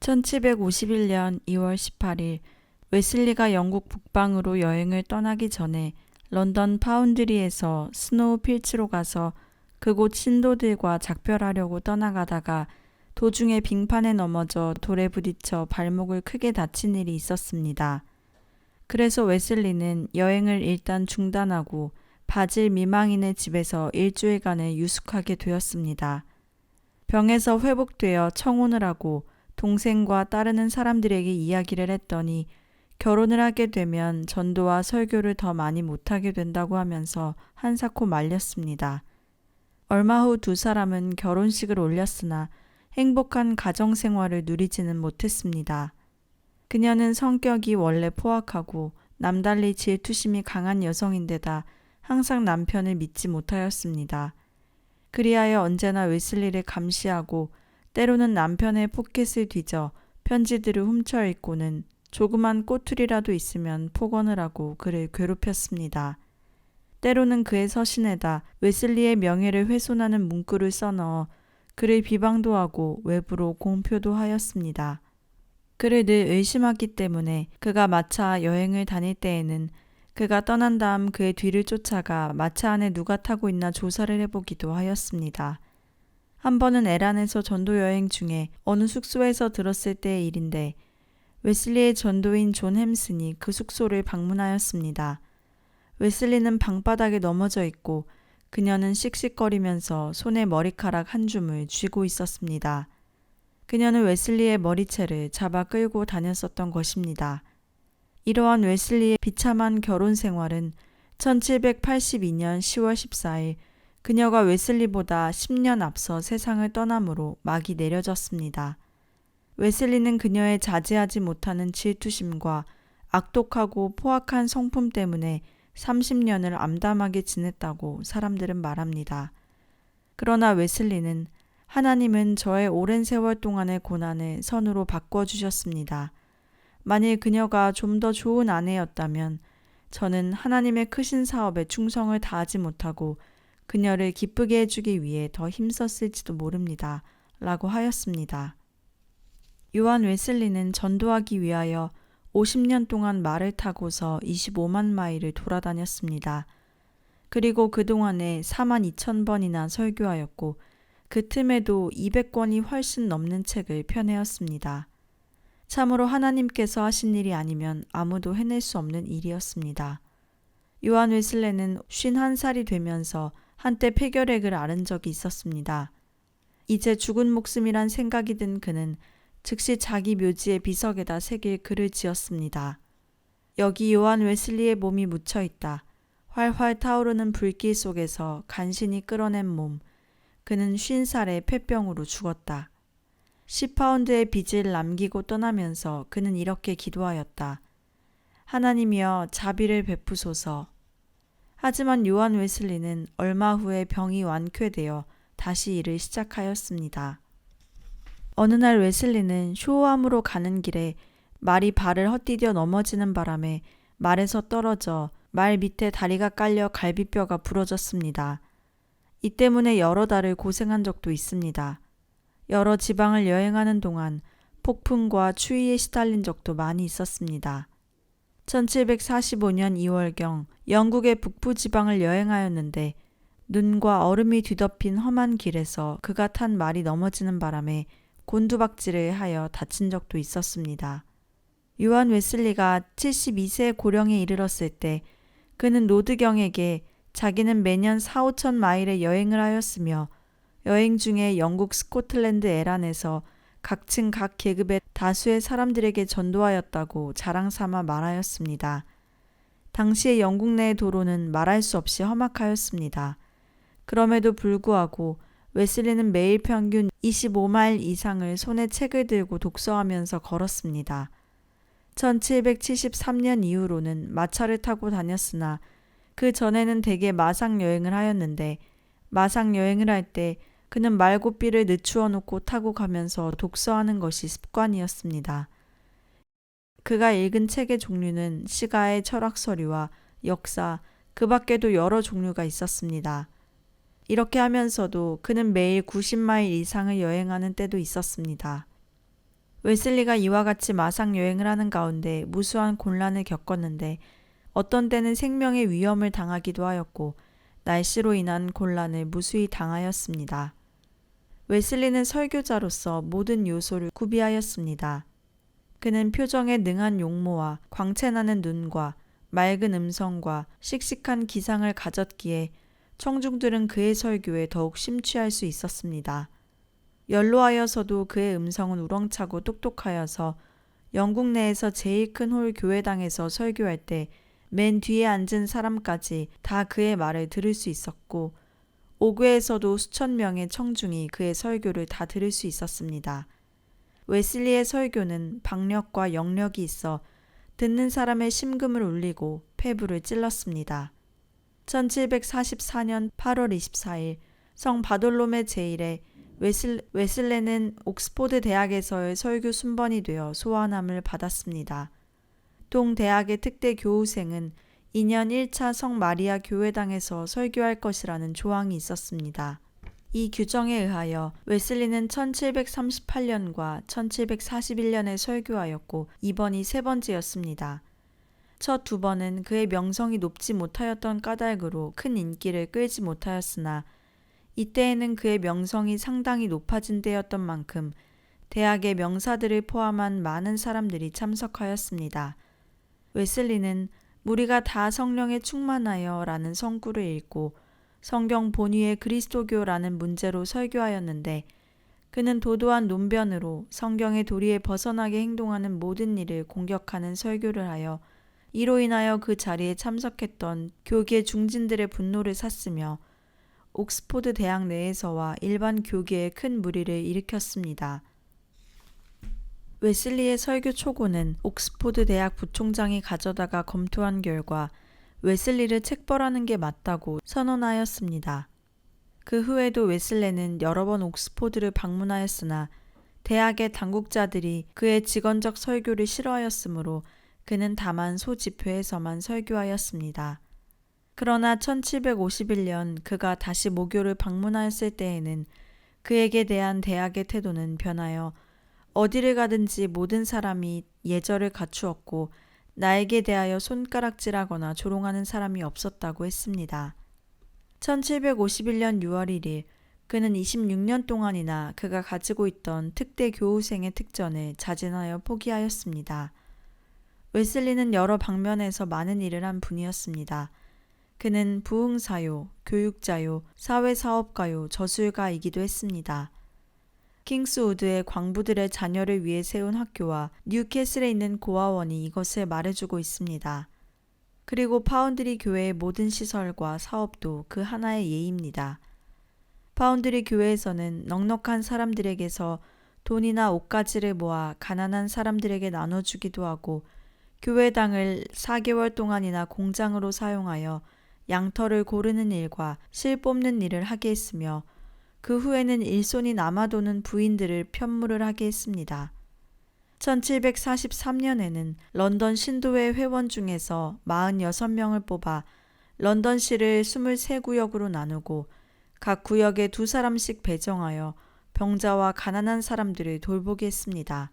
1751년 2월 18일 웨슬리가 영국 북방으로 여행을 떠나기 전에 런던 파운드리에서 스노우 필츠로 가서 그곳 신도들과 작별하려고 떠나가다가 도중에 빙판에 넘어져 돌에 부딪혀 발목을 크게 다친 일이 있었습니다. 그래서 웨슬리는 여행을 일단 중단하고 바질 미망인의 집에서 일주일간을 유숙하게 되었습니다. 병에서 회복되어 청혼을 하고 동생과 따르는 사람들에게 이야기를 했더니 결혼을 하게 되면 전도와 설교를 더 많이 못하게 된다고 하면서 한사코 말렸습니다. 얼마 후 두 사람은 결혼식을 올렸으나 행복한 가정생활을 누리지는 못했습니다. 그녀는 성격이 원래 포악하고 남달리 질투심이 강한 여성인데다 항상 남편을 믿지 못하였습니다. 그리하여 언제나 웨슬리를 감시하고 때로는 남편의 포켓을 뒤져 편지들을 훔쳐 읽고는 조그만 꼬투리라도 있으면 폭언을 하고 그를 괴롭혔습니다. 때로는 그의 서신에다 웨슬리의 명예를 훼손하는 문구를 써넣어 그를 비방도 하고 외부로 공표도 하였습니다. 그를 늘 의심하기 때문에 그가 마차 여행을 다닐 때에는 그가 떠난 다음 그의 뒤를 쫓아가 마차 안에 누가 타고 있나 조사를 해보기도 하였습니다. 한 번은 에란에서 전도 여행 중에 어느 숙소에서 들었을 때의 일인데 웨슬리의 전도인 존 햄슨이 그 숙소를 방문하였습니다. 웨슬리는 방바닥에 넘어져 있고 그녀는 씩씩거리면서 손에 머리카락 한 줌을 쥐고 있었습니다. 그녀는 웨슬리의 머리채를 잡아 끌고 다녔었던 것입니다. 이러한 웨슬리의 비참한 결혼 생활은 1782년 10월 14일 그녀가 웨슬리보다 10년 앞서 세상을 떠남으로 막이 내려졌습니다. 웨슬리는 그녀의 자제하지 못하는 질투심과 악독하고 포악한 성품 때문에 30년을 암담하게 지냈다고 사람들은 말합니다. 그러나 웨슬리는 하나님은 저의 오랜 세월 동안의 고난을 선으로 바꿔주셨습니다. 만일 그녀가 좀 더 좋은 아내였다면 저는 하나님의 크신 사업에 충성을 다하지 못하고 그녀를 기쁘게 해주기 위해 더 힘썼을지도 모릅니다. 라고 하였습니다. 요한 웨슬리는 전도하기 위하여 50년 동안 말을 타고서 25만 마일을 돌아다녔습니다. 그리고 그동안에 4만 2천 번이나 설교하였고 그 틈에도 200권이 훨씬 넘는 책을 펴내었습니다. 참으로 하나님께서 하신 일이 아니면 아무도 해낼 수 없는 일이었습니다. 요한 웨슬레는 51살이 되면서 한때 폐결핵을 앓은 적이 있었습니다. 이제 죽은 목숨이란 생각이 든 그는 즉시 자기 묘지의 비석에다 새길 글을 지었습니다. 여기 요한 웨슬리의 몸이 묻혀 있다. 활활 타오르는 불길 속에서 간신히 끌어낸 몸. 그는 50살에 폐병으로 죽었다. 10파운드의 빚을 남기고 떠나면서 그는 이렇게 기도하였다. 하나님이여 자비를 베푸소서. 하지만 요한 웨슬리는 얼마 후에 병이 완쾌되어 다시 일을 시작하였습니다. 어느 날 웨슬리는 쇼암으로 가는 길에 말이 발을 헛디뎌 넘어지는 바람에 말에서 떨어져 말 밑에 다리가 깔려 갈비뼈가 부러졌습니다. 이 때문에 여러 달을 고생한 적도 있습니다. 여러 지방을 여행하는 동안 폭풍과 추위에 시달린 적도 많이 있었습니다. 1745년 2월경 영국의 북부 지방을 여행하였는데 눈과 얼음이 뒤덮인 험한 길에서 그가 탄 말이 넘어지는 바람에 곤두박질을 하여 다친 적도 있었습니다. 요한 웨슬리가 72세 고령에 이르렀을 때 그는 로드경에게 자기는 매년 4, 5천 마일의 여행을 하였으며 여행 중에 영국 스코틀랜드 에란에서 각층 각 계급의 다수의 사람들에게 전도하였다고 자랑삼아 말하였습니다. 당시의 영국 내의 도로는 말할 수 없이 험악하였습니다. 그럼에도 불구하고 웨슬리는 매일 평균 25마일 이상을 손에 책을 들고 독서하면서 걸었습니다. 1773년 이후로는 마차를 타고 다녔으나 그 전에는 대개 마상 여행을 하였는데 마상 여행을 할 때 그는 말고삐를 늦추어 놓고 타고 가면서 독서하는 것이 습관이었습니다. 그가 읽은 책의 종류는 시가의 철학서류와 역사, 그 밖에도 여러 종류가 있었습니다. 이렇게 하면서도 그는 매일 90마일 이상을 여행하는 때도 있었습니다. 웨슬리가 이와 같이 마상 여행을 하는 가운데 무수한 곤란을 겪었는데 어떤 때는 생명의 위험을 당하기도 하였고 날씨로 인한 곤란을 무수히 당하였습니다. 웨슬리는 설교자로서 모든 요소를 구비하였습니다. 그는 표정에 능한 용모와 광채나는 눈과 맑은 음성과 씩씩한 기상을 가졌기에 청중들은 그의 설교에 더욱 심취할 수 있었습니다. 연로하여서도 그의 음성은 우렁차고 똑똑하여서 영국 내에서 제일 큰 홀 교회당에서 설교할 때 맨 뒤에 앉은 사람까지 다 그의 말을 들을 수 있었고 오교에서도 수천 명의 청중이 그의 설교를 다 들을 수 있었습니다. 웨슬리의 설교는 박력과 영력이 있어 듣는 사람의 심금을 울리고 폐부를 찔렀습니다. 1744년 8월 24일 성 바돌롬의 제일에 웨슬레는 옥스포드 대학에서의 설교 순번이 되어 소환함을 받았습니다. 동대학의 특대 교우생은 2년 1차 성 마리아 교회당에서 설교할 것이라는 조항이 있었습니다. 이 규정에 의하여 웨슬리는 1738년과 1741년에 설교하였고 이번이 세 번째였습니다. 첫 두 번은 그의 명성이 높지 못하였던 까닭으로 큰 인기를 끌지 못하였으나 이때에는 그의 명성이 상당히 높아진 때였던 만큼 대학의 명사들을 포함한 많은 사람들이 참석하였습니다. 웨슬리는 무리가 다 성령에 충만하여 라는 성구를 읽고 성경 본위의 그리스도교라는 문제로 설교하였는데 그는 도도한 논변으로 성경의 도리에 벗어나게 행동하는 모든 일을 공격하는 설교를 하여 이로 인하여 그 자리에 참석했던 교계 중진들의 분노를 샀으며 옥스포드 대학 내에서와 일반 교계에 큰 무리를 일으켰습니다. 웨슬리의 설교 초고는 옥스포드 대학 부총장이 가져다가 검토한 결과 웨슬리를 책벌하는 게 맞다고 선언하였습니다. 그 후에도 웨슬레는 여러 번 옥스포드를 방문하였으나 대학의 당국자들이 그의 직언적 설교를 싫어하였으므로 그는 다만 소집회에서만 설교하였습니다. 그러나 1751년 그가 다시 모교를 방문하였을 때에는 그에게 대한 대학의 태도는 변하여 어디를 가든지 모든 사람이 예절을 갖추었고 나에게 대하여 손가락질하거나 조롱하는 사람이 없었다고 했습니다. 1751년 6월 1일 그는 26년 동안이나 그가 가지고 있던 특대 교우생의 특전을 자진하여 포기하였습니다. 웨슬리는 여러 방면에서 많은 일을 한 분이었습니다. 그는 부흥사요, 교육자요, 사회사업가요, 저술가이기도 했습니다. 킹스우드의 광부들의 자녀를 위해 세운 학교와 뉴캐슬에 있는 고아원이 이것을 말해주고 있습니다. 그리고 파운드리 교회의 모든 시설과 사업도 그 하나의 예입니다. 파운드리 교회에서는 넉넉한 사람들에게서 돈이나 옷가지를 모아 가난한 사람들에게 나눠주기도 하고 교회당을 4개월 동안이나 공장으로 사용하여 양털을 고르는 일과 실 뽑는 일을 하게 했으며 그 후에는 일손이 남아도는 부인들을 편물을 하게 했습니다. 1743년에는 런던 신도회 회원 중에서 46명을 뽑아 런던시를 23구역으로 나누고 각 구역에 2사람씩 배정하여 병자와 가난한 사람들을 돌보게 했습니다.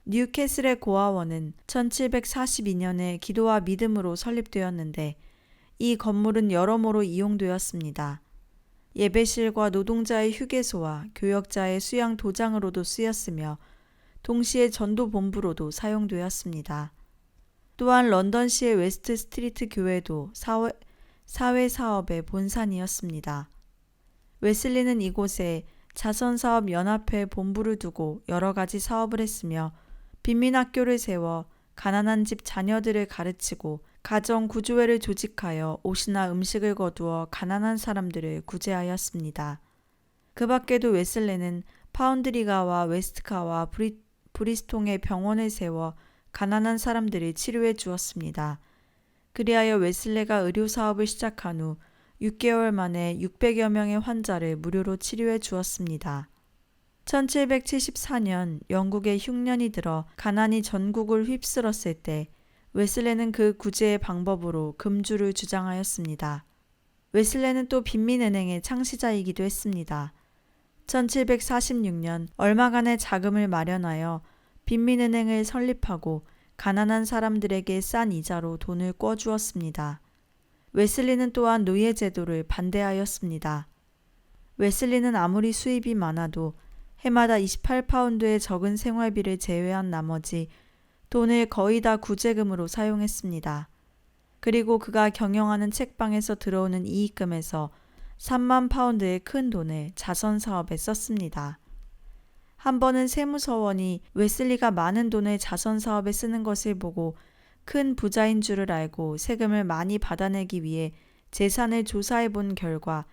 뉴캐슬의 고아원은 1742년에 기도와 믿음으로 설립되었는데 이 건물은 여러모로 이용되었습니다. 예배실과 노동자의 휴게소와 교역자의 수양 도장으로도 쓰였으며 동시에 전도 본부로도 사용되었습니다. 또한 런던시의 웨스트 스트리트 교회도 사회 사업의 본산이었습니다. 웨슬리는 이곳에 자선사업 연합회 본부를 두고 여러 가지 사업을 했으며 빈민학교를 세워 가난한 집 자녀들을 가르치고 가정구조회를 조직하여 옷이나 음식을 거두어 가난한 사람들을 구제하였습니다. 그 밖에도 웨슬레는 파운드리가와 웨스트카와 브리스통에 병원을 세워 가난한 사람들을 치료해 주었습니다. 그리하여 웨슬레가 의료사업을 시작한 후 6개월 만에 600여 명의 환자를 무료로 치료해 주었습니다. 1774년 영국의 흉년이 들어 가난이 전국을 휩쓸었을 때 웨슬레는 그 구제의 방법으로 금주를 주장하였습니다. 웨슬레는 또 빈민은행의 창시자이기도 했습니다. 1746년 얼마간의 자금을 마련하여 빈민은행을 설립하고 가난한 사람들에게 싼 이자로 돈을 꿔주었습니다. 웨슬리는 또한 노예제도를 반대하였습니다. 웨슬리는 아무리 수입이 많아도 해마다 28파운드의 적은 생활비를 제외한 나머지 돈을 거의 다 구제금으로 사용했습니다. 그리고 그가 경영하는 책방에서 들어오는 이익금에서 3만 파운드의 큰 돈을 자선 사업에 썼습니다. 한 번은 세무서원이 웨슬리가 많은 돈을 자선 사업에 쓰는 것을 보고 큰 부자인 줄을 알고 세금을 많이 받아내기 위해 재산을 조사해 본 결과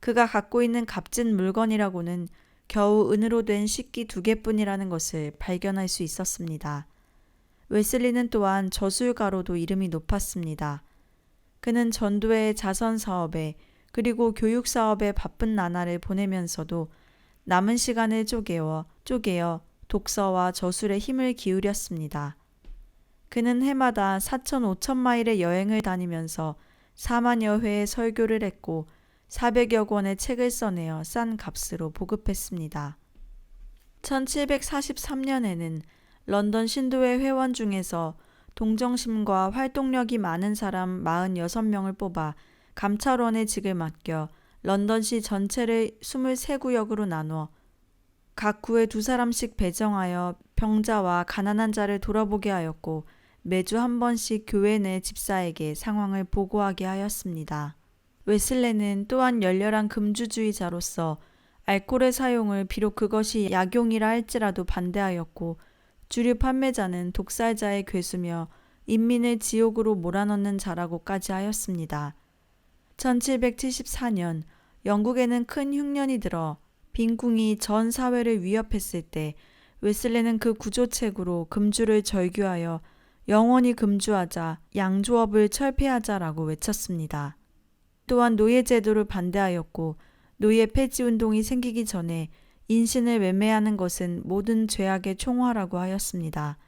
그가 갖고 있는 값진 물건이라고는 겨우 은으로 된 식기 2개뿐이라는 것을 발견할 수 있었습니다. 웨슬리는 또한 저술가로도 이름이 높았습니다. 그는 전도회 자선 사업에 그리고 교육 사업에 바쁜 나날을 보내면서도 남은 시간을 쪼개어 독서와 저술에 힘을 기울였습니다. 그는 해마다 4,500마일의 여행을 다니면서 4만여 회의 설교를 했고 400여 권의 책을 써내어 싼 값으로 보급했습니다. 1743년에는 런던 신도회 회원 중에서 동정심과 활동력이 많은 사람 46명을 뽑아 감찰원의 직을 맡겨 런던시 전체를 23구역으로 나누어 각 구에 2사람씩 배정하여 병자와 가난한 자를 돌아보게 하였고 매주 한 번씩 교회 내 집사에게 상황을 보고하게 하였습니다. 웨슬레는 또한 열렬한 금주주의자로서 알코올의 사용을 비록 그것이 약용이라 할지라도 반대하였고 주류 판매자는 독살자의 괴수며 인민을 지옥으로 몰아넣는 자라고까지 하였습니다. 1774년 영국에는 큰 흉년이 들어 빈궁이 전 사회를 위협했을 때 웨슬레는 그 구조책으로 금주를 절규하여 영원히 금주하자, 양조업을 철폐하자라고 외쳤습니다. 또한 노예제도를 반대하였고 노예 폐지 운동이 생기기 전에 인신을 매매하는 것은 모든 죄악의 총화라고 하였습니다.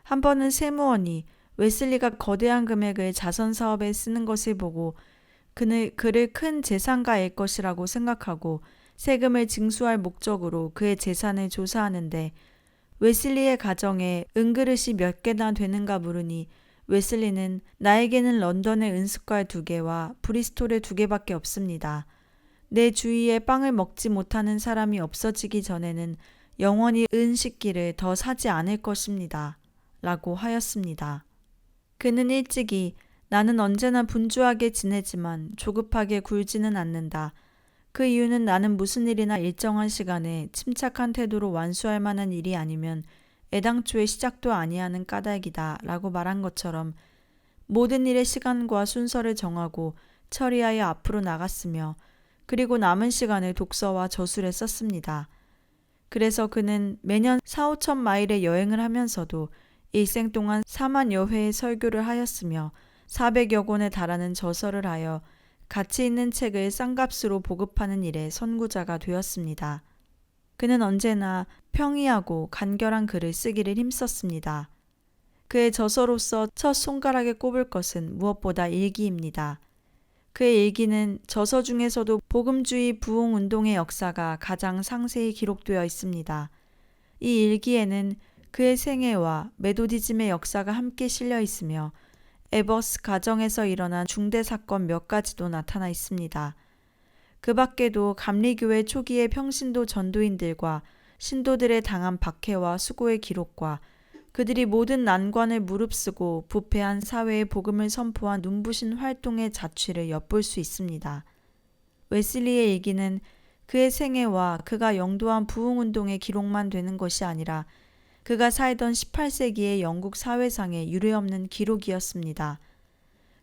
한 번은 세무원이 웨슬리가 거대한 금액을 자선 사업에 쓰는 것을 보고 그를 큰 재산가일 것이라고 생각하고 세금을 징수할 목적으로 그의 재산을 조사하는데 웨슬리의 가정에 은그릇이 몇 개나 되는가 물으니 웨슬리는 나에게는 런던의 은숟갈 2개와 브리스톨의 2개밖에 없습니다. 내 주위에 빵을 먹지 못하는 사람이 없어지기 전에는 영원히 은식기를 더 사지 않을 것입니다. 라고 하였습니다. 그는 일찍이 나는 언제나 분주하게 지내지만 조급하게 굴지는 않는다. 그 이유는 나는 무슨 일이나 일정한 시간에 침착한 태도로 완수할 만한 일이 아니면 애당초에 시작도 아니하는 까닭이다 라고 말한 것처럼 모든 일의 시간과 순서를 정하고 처리하여 앞으로 나갔으며 그리고 남은 시간을 독서와 저술에 썼습니다. 그래서 그는 매년 4,5천 마일의 여행을 하면서도 일생 동안 4만여 회의 설교를 하였으며 400여 권에 달하는 저서를 하여 가치 있는 책을 싼 값으로 보급하는 일에 선구자가 되었습니다. 그는 언제나 평이하고 간결한 글을 쓰기를 힘썼습니다. 그의 저서로서 첫 손가락에 꼽을 것은 무엇보다 일기입니다. 그의 일기는 저서 중에서도 복음주의 부흥운동의 역사가 가장 상세히 기록되어 있습니다. 이 일기에는 그의 생애와 메도디즘의 역사가 함께 실려 있으며 에버스 가정에서 일어난 중대 사건 몇 가지도 나타나 있습니다. 그 밖에도 감리교회 초기의 평신도 전도인들과 신도들의 당한 박해와 수고의 기록과 그들이 모든 난관을 무릅쓰고 부패한 사회의 복음을 선포한 눈부신 활동의 자취를 엿볼 수 있습니다. 웨슬리의 일기는 그의 생애와 그가 영도한 부흥운동의 기록만 되는 것이 아니라 그가 살던 18세기의 영국 사회상의 유례없는 기록이었습니다.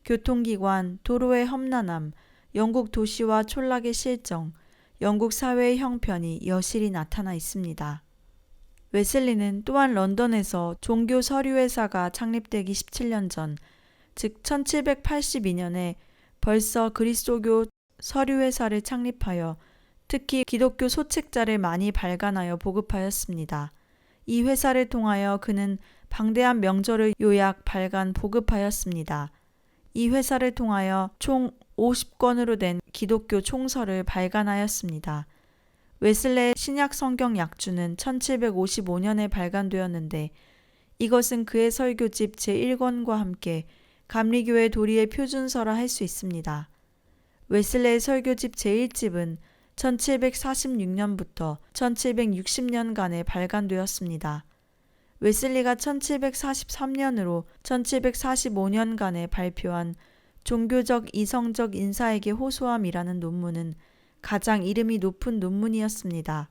교통기관, 도로의 험난함, 영국 도시와 촌락의 실정, 영국 사회의 형편이 여실히 나타나 있습니다. 웨슬리는 또한 런던에서 종교 서류회사가 창립되기 17년 전, 즉 1782년에 벌써 그리스도교 서류회사를 창립하여 특히 기독교 소책자를 많이 발간하여 보급하였습니다. 이 회사를 통하여 그는 방대한 명절을 요약, 발간, 보급하였습니다. 이 회사를 통하여 총 50권으로 된 기독교 총서를 발간하였습니다. 웨슬레의 신약 성경 약주는 1755년에 발간되었는데 이것은 그의 설교집 제1권과 함께 감리교회 도리의 표준서라 할 수 있습니다. 웨슬레의 설교집 제1집은 1746년부터 1760년간에 발간되었습니다. 웨슬리가 1743년으로 1745년간에 발표한 종교적 이성적 인사에게 호소함이라는 논문은 가장 이름이 높은 논문이었습니다.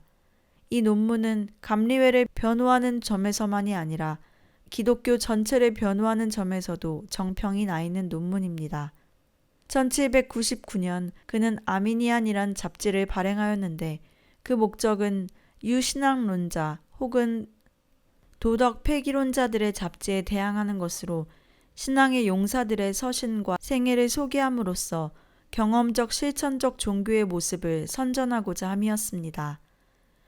이 논문은 감리회를 변호하는 점에서만이 아니라 기독교 전체를 변호하는 점에서도 정평이 나 있는 논문입니다. 1799년 그는 아미니안이란 잡지를 발행하였는데 그 목적은 유신앙론자 혹은 도덕 폐기론자들의 잡지에 대항하는 것으로 신앙의 용사들의 서신과 생애를 소개함으로써 경험적 실천적 종교의 모습을 선전하고자 함이었습니다.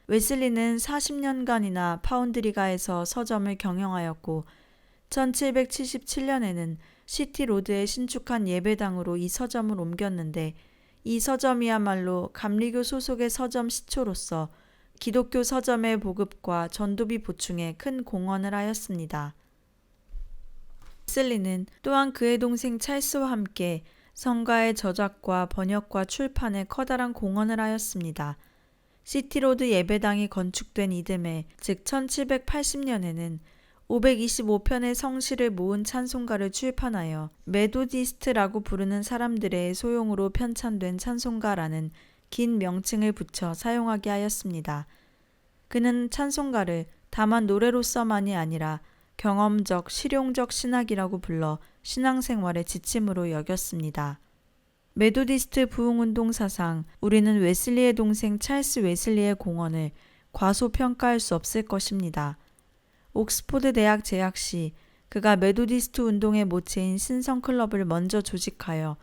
웨슬리는 40년간이나 파운드리가에서 서점을 경영하였고 1777년에는 시티로드에 신축한 예배당으로 이 서점을 옮겼는데 이 서점이야말로 감리교 소속의 서점 시초로서 기독교 서점의 보급과 전도비 보충에 큰 공헌을 하였습니다. 웨슬리는 또한 그의 동생 찰스와 함께 성가의 저작과 번역과 출판에 커다란 공헌을 하였습니다. 시티로드 예배당이 건축된 이듬해 즉 1780년에는 525편의 성시를 모은 찬송가를 출판하여 메도디스트라고 부르는 사람들의 소용으로 편찬된 찬송가라는 긴 명칭을 붙여 사용하게 하였습니다. 그는 찬송가를 다만 노래로서만이 아니라 경험적, 실용적 신학이라고 불러 신앙생활의 지침으로 여겼습니다. 메도디스트 부흥운동 사상, 우리는 웨슬리의 동생 찰스 웨슬리의 공헌을 과소평가할 수 없을 것입니다. 옥스포드 대학 재학 시 그가 메도디스트 운동의 모체인 신성클럽을 먼저 조직하여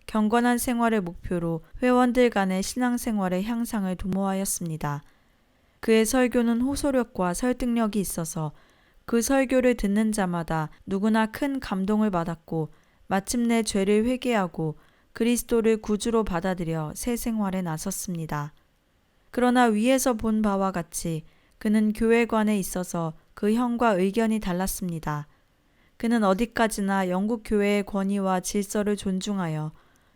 경건한 생활을 목표로 회원들 간의 신앙생활의 향상을 도모하였습니다. 그의 설교는 호소력과 설득력이 있어서 그 설교를 듣는 자마다 누구나 큰 감동을 받았고 마침내 죄를 회개하고 그리스도를 구주로 받아들여 새 생활에 나섰습니다. 그러나 위에서 본 바와 같이 그는 교회관에 있어서 그 형과 의견이 달랐습니다. 그는 어디까지나 영국 교회의 권위와 질서를 존중하여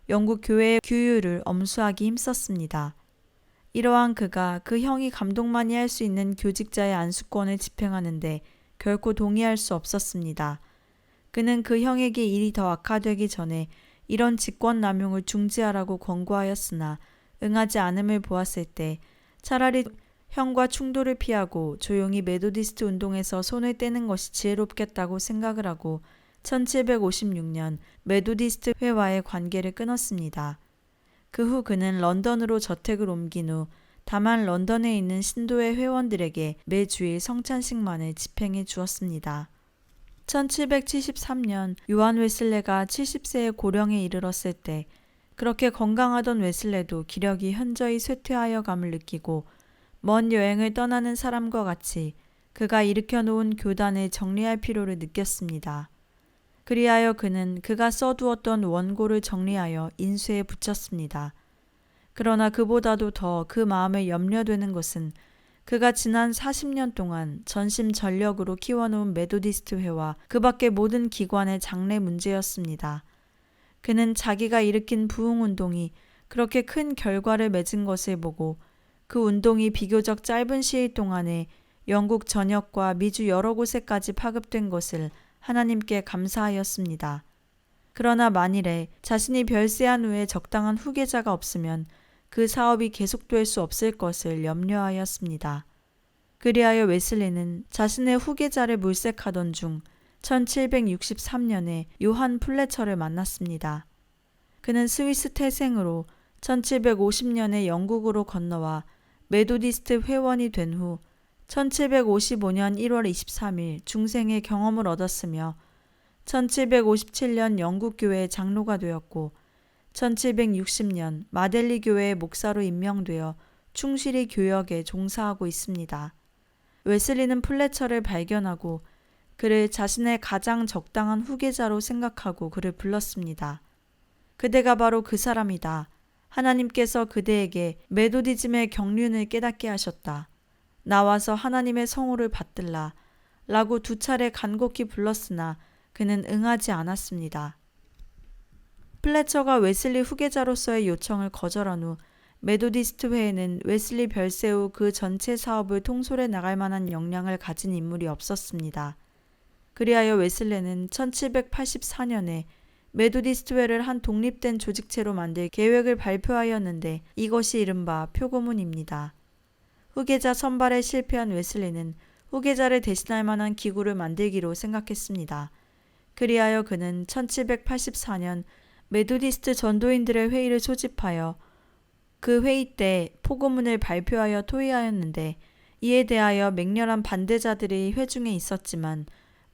영국 교회의 규율을 엄수하기 힘썼습니다. 이러한 그가 그 형이 감동만이 할 수 있는 교직자의 안수권을 집행하는데 결코 동의할 수 없었습니다. 그는 그 형에게 일이 더 악화되기 전에 이런 직권 남용을 중지하라고 권고하였으나 응하지 않음을 보았을 때 차라리 형과 충돌을 피하고 조용히 메도디스트 운동에서 손을 떼는 것이 지혜롭겠다고 생각을 하고 1756년 메도디스트 회와의 관계를 끊었습니다. 그 후 그는 런던으로 저택을 옮긴 후 다만 런던에 있는 신도의 회원들에게 매주일 성찬식만을 집행해 주었습니다. 1773년 요한 웨슬레가 70세의 고령에 이르렀을 때 그렇게 건강하던 웨슬레도 기력이 현저히 쇠퇴하여 감을 느끼고 먼 여행을 떠나는 사람과 같이 그가 일으켜 놓은 교단을 정리할 필요를 느꼈습니다. 그리하여 그는 그가 써두었던 원고를 정리하여 인쇄에 붙였습니다. 그러나 그보다도 더 그 마음에 염려되는 것은 그가 지난 40년 동안 전심전력으로 키워놓은 메도디스트 회와 그 밖의 모든 기관의 장래 문제였습니다. 그는 자기가 일으킨 부흥운동이 그렇게 큰 결과를 맺은 것을 보고 그 운동이 비교적 짧은 시일 동안에 영국 전역과 미주 여러 곳에까지 파급된 것을 하나님께 감사하였습니다. 그러나 만일에 자신이 별세한 후에 적당한 후계자가 없으면 그 사업이 계속될 수 없을 것을 염려하였습니다. 그리하여 웨슬리는 자신의 후계자를 물색하던 중 1763년에 요한 플래처를 만났습니다. 그는 스위스 태생으로 1750년에 영국으로 건너와 메도디스트 회원이 된 후 1755년 1월 23일 중생의 경험을 얻었으며 1757년 영국 교회의 장로가 되었고 1760년 마델리 교회의 목사로 임명되어 충실히 교역에 종사하고 있습니다. 웨슬리는 플래처를 발견하고 그를 자신의 가장 적당한 후계자로 생각하고 그를 불렀습니다. 그대가 바로 그 사람이다. 하나님께서 그대에게 메도디즘의 경륜을 깨닫게 하셨다. 나와서 하나님의 성호를 받들라 라고 2차례 간곡히 불렀으나 그는 응하지 않았습니다. 플래처가 웨슬리 후계자로서의 요청을 거절한 후 메도디스트 회에는 웨슬리 별세후 그 전체 사업을 통솔해 나갈 만한 역량을 가진 인물이 없었습니다. 그리하여 웨슬레는 1784년에 메도디스트 회를 한 독립된 조직체로 만들 계획을 발표하였는데 이것이 이른바 표고문입니다. 후계자 선발에 실패한 웨슬리는 후계자를 대신할 만한 기구를 만들기로 생각했습니다. 그리하여 그는 1784년 메도디스트 전도인들의 회의를 소집하여 그 회의 때 포고문을 발표하여 토의하였는데 이에 대하여 맹렬한 반대자들이 회중에 있었지만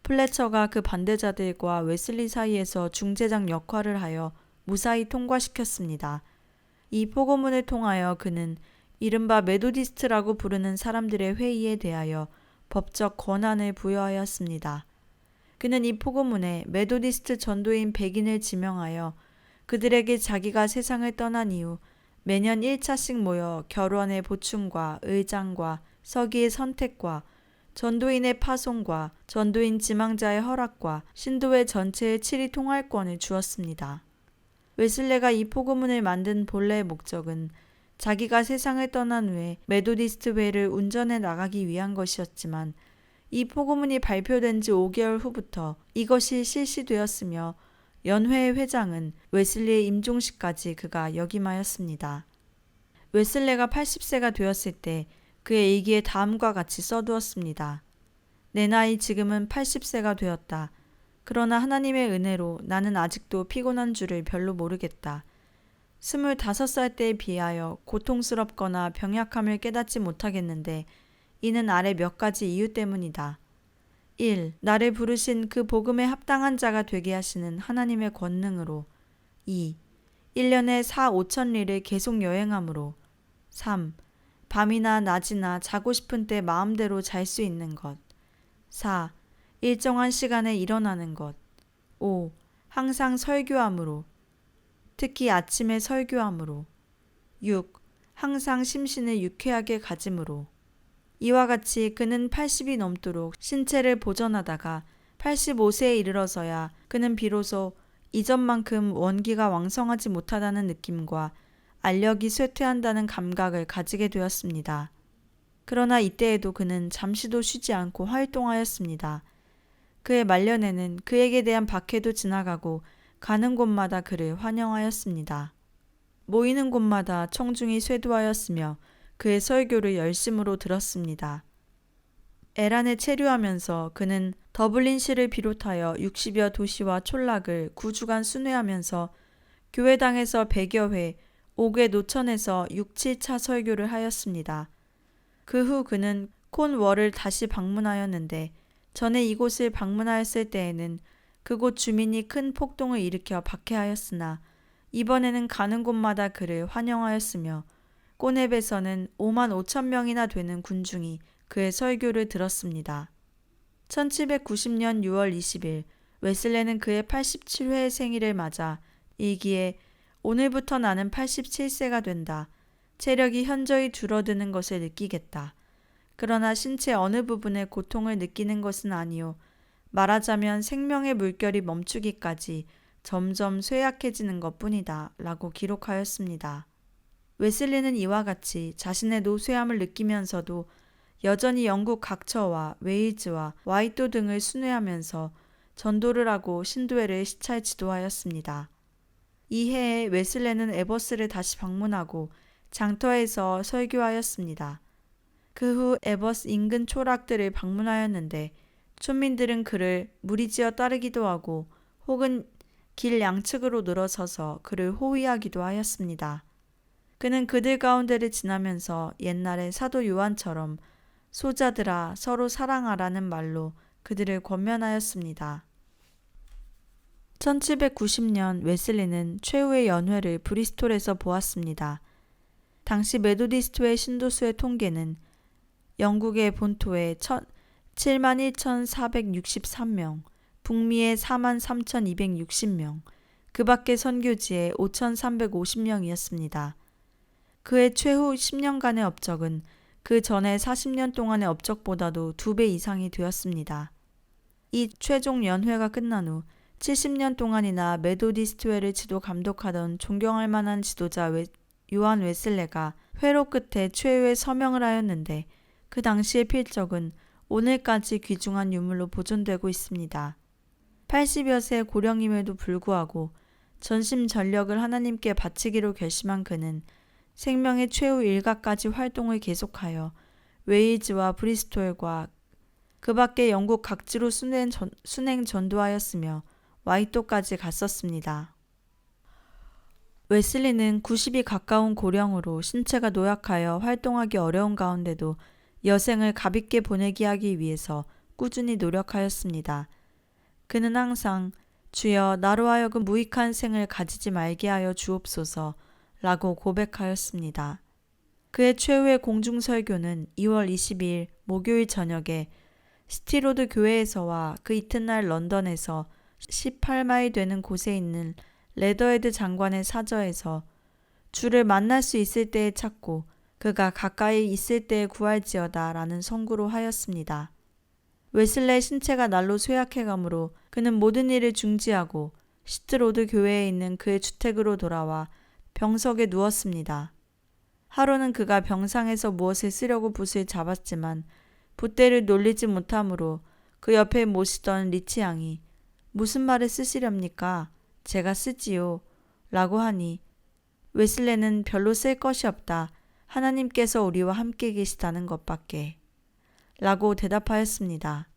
플래처가 그 반대자들과 웨슬리 사이에서 중재장 역할을 하여 무사히 통과시켰습니다. 이 포고문을 통하여 그는 이른바 메도디스트라고 부르는 사람들의 회의에 대하여 법적 권한을 부여하였습니다. 그는 이 포고문에 메도디스트 전도인 100인을 지명하여 그들에게 자기가 세상을 떠난 이후 매년 1차씩 모여 결원의 보충과 의장과 서기의 선택과 전도인의 파송과 전도인 지망자의 허락과 신도회 전체의 치리 통할권을 주었습니다. 웨슬레가 이 포고문을 만든 본래의 목적은 자기가 세상을 떠난 후에 메도디스트 회를 운전해 나가기 위한 것이었지만 이 포고문이 발표된 지 5개월 후부터 이것이 실시되었으며 연회의 회장은 웨슬리의 임종식까지 그가 역임하였습니다. 웨슬레가 80세가 되었을 때 그의 일기에 다음과 같이 써두었습니다. 내 나이 지금은 80세가 되었다. 그러나 하나님의 은혜로 나는 아직도 피곤한 줄을 별로 모르겠다. 25살 때에 비하여 고통스럽거나 병약함을 깨닫지 못하겠는데 이는 아래 몇 가지 이유 때문이다. 1. 나를 부르신 그 복음에 합당한 자가 되게 하시는 하나님의 권능으로. 2. 1년에 4-5천 리를 계속 여행함으로. 3. 밤이나 낮이나 자고 싶은 때 마음대로 잘 수 있는 것. 4. 일정한 시간에 일어나는 것. 5. 항상 설교함으로. 특히 아침에 설교함으로. 6. 항상 심신을 유쾌하게 가짐으로. 이와 같이 그는 80이 넘도록 신체를 보존하다가 85세에 이르러서야 그는 비로소 이전만큼 원기가 왕성하지 못하다는 느낌과 알력이 쇠퇴한다는 감각을 가지게 되었습니다. 그러나 이때에도 그는 잠시도 쉬지 않고 활동하였습니다. 그의 말년에는 그에게 대한 박해도 지나가고 가는 곳마다 그를 환영하였습니다. 모이는 곳마다 청중이 쇄도하였으며 그의 설교를 열심으로 들었습니다. 에란에 체류하면서 그는 더블린시를 비롯하여 60여 도시와 촌락을 9주간 순회하면서 교회당에서 100여 회, 옥외 노천에서 6-7차 설교를 하였습니다. 그 후 그는 콘월을 다시 방문하였는데 전에 이곳을 방문하였을 때에는 그곳 주민이 큰 폭동을 일으켜 박해하였으나 이번에는 가는 곳마다 그를 환영하였으며 꼬넵에서는 5만 5천 명이나 되는 군중이 그의 설교를 들었습니다. 1790년 6월 20일 웨슬레는 그의 87회 생일을 맞아 일기에 오늘부터 나는 87세가 된다. 체력이 현저히 줄어드는 것을 느끼겠다. 그러나 신체 어느 부분에 고통을 느끼는 것은 아니요. 말하자면 생명의 물결이 멈추기까지 점점 쇠약해지는 것뿐이다. 라고 기록하였습니다. 웨슬리는 이와 같이 자신의 노쇠함을 느끼면서도 여전히 영국 각처와 웨일즈와 와이도 등을 순회하면서 전도를 하고 신도회를 시찰 지도하였습니다. 이 해에 웨슬레는 에버스를 다시 방문하고 장터에서 설교하였습니다. 그 후 에버스 인근 초락들을 방문하였는데 촌민들은 그를 무리지어 따르기도 하고 혹은 길 양측으로 늘어서서 그를 호위하기도 하였습니다. 그는 그들 가운데를 지나면서 옛날에 사도 요한처럼 소자들아 서로 사랑하라는 말로 그들을 권면하였습니다. 1790년 웨슬리는 최후의 연회를 브리스톨에서 보았습니다. 당시 메도디스트회 신도수의 통계는 영국의 본토에 71,463명, 북미에 43,260명, 그 밖의 선교지에 5,350명이었습니다. 그의 최후 10년간의 업적은 그 전에 40년 동안의 업적보다도 2배 이상이 되었습니다. 이 최종 연회가 끝난 후 70년 동안이나 메도디스트회를 지도 감독하던 존경할 만한 지도자 요한 웨슬레가 회로 끝에 최후의 서명을 하였는데 그 당시의 필적은 오늘까지 귀중한 유물로 보존되고 있습니다. 80여 세 고령임에도 불구하고 전심전력을 하나님께 바치기로 결심한 그는 생명의 최후 일각까지 활동을 계속하여 웨일즈와 브리스톨과 그 밖의 영국 각지로 순행 전도하였으며 와이토까지 갔었습니다. 웨슬리는 90이 가까운 고령으로 신체가 노약하여 활동하기 어려운 가운데도 여생을 가볍게 보내게 하기 위해서 꾸준히 노력하였습니다. 그는 항상 주여 나로 하여금 무익한 생을 가지지 말게 하여 주옵소서 라고 고백하였습니다. 그의 최후의 공중설교는 2월 22일 목요일 저녁에 스티로드 교회에서와 그 이튿날 런던에서 18마일 되는 곳에 있는 레더헤드 장관의 사저에서 주를 만날 수 있을 때에 찾고 그가 가까이 있을 때에 구할지어다 라는 선구로 하였습니다. 웨슬레의 신체가 날로 쇠약해가므로 그는 모든 일을 중지하고 시트로드 교회에 있는 그의 주택으로 돌아와 병석에 누웠습니다. 하루는 그가 병상에서 무엇을 쓰려고 붓을 잡았지만 붓대를 놀리지 못하므로 그 옆에 모시던 리치 양이 무슨 말을 쓰시렵니까? 제가 쓰지요. 라고 하니 웨슬레는 별로 쓸 것이 없다. 하나님께서 우리와 함께 계시다는 것밖에. 라고 대답하였습니다.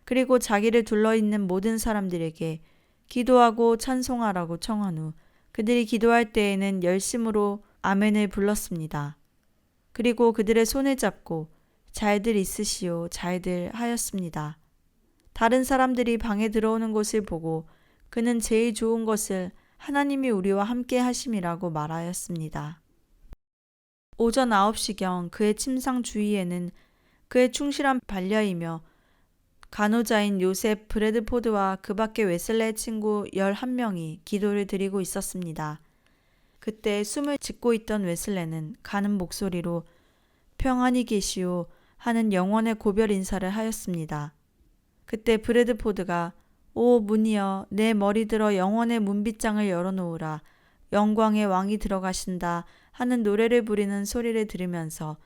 그리고 자기를 둘러있는 모든 사람들에게 기도하고 찬송하라고 청한 후 그들이 기도할 때에는 열심으로 아멘을 불렀습니다. 그리고 그들의 손을 잡고 잘들 있으시오, 잘들 하였습니다. 다른 사람들이 방에 들어오는 것을 보고 그는 제일 좋은 것을 하나님이 우리와 함께 하심이라고 말하였습니다. 오전 9시경 그의 침상 주위에는 그의 충실한 반려이며 간호자인 요셉 브래드포드와 그 밖의 웨슬레의 친구 11명이 기도를 드리고 있었습니다. 그때 숨을 짓고 있던 웨슬레는 가는 목소리로 평안히 계시오 하는 영원의 고별 인사를 하였습니다. 그때 브래드포드가 오 문이여 내 머리 들어 영원의 문빗장을 열어놓으라 영광의 왕이 들어가신다 하는 노래를 부리는 소리를 들으면서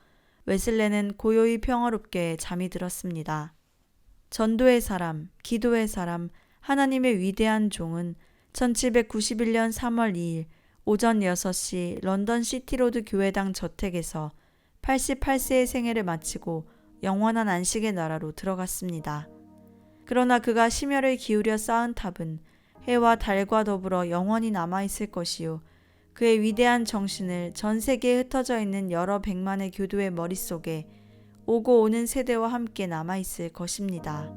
웨슬레는 고요히 평화롭게 잠이 들었습니다. 전도의 사람, 기도의 사람, 하나님의 위대한 종은 1791년 3월 2일 오전 6시 런던 시티로드 교회당 저택에서 88세의 생애를 마치고 영원한 안식의 나라로 들어갔습니다. 그러나 그가 심혈을 기울여 쌓은 탑은 해와 달과 더불어 영원히 남아있을 것이요. 그의 위대한 정신을 전 세계에 흩어져 있는 여러 백만의 교도의 머릿속에 오고 오는 세대와 함께 남아있을 것입니다.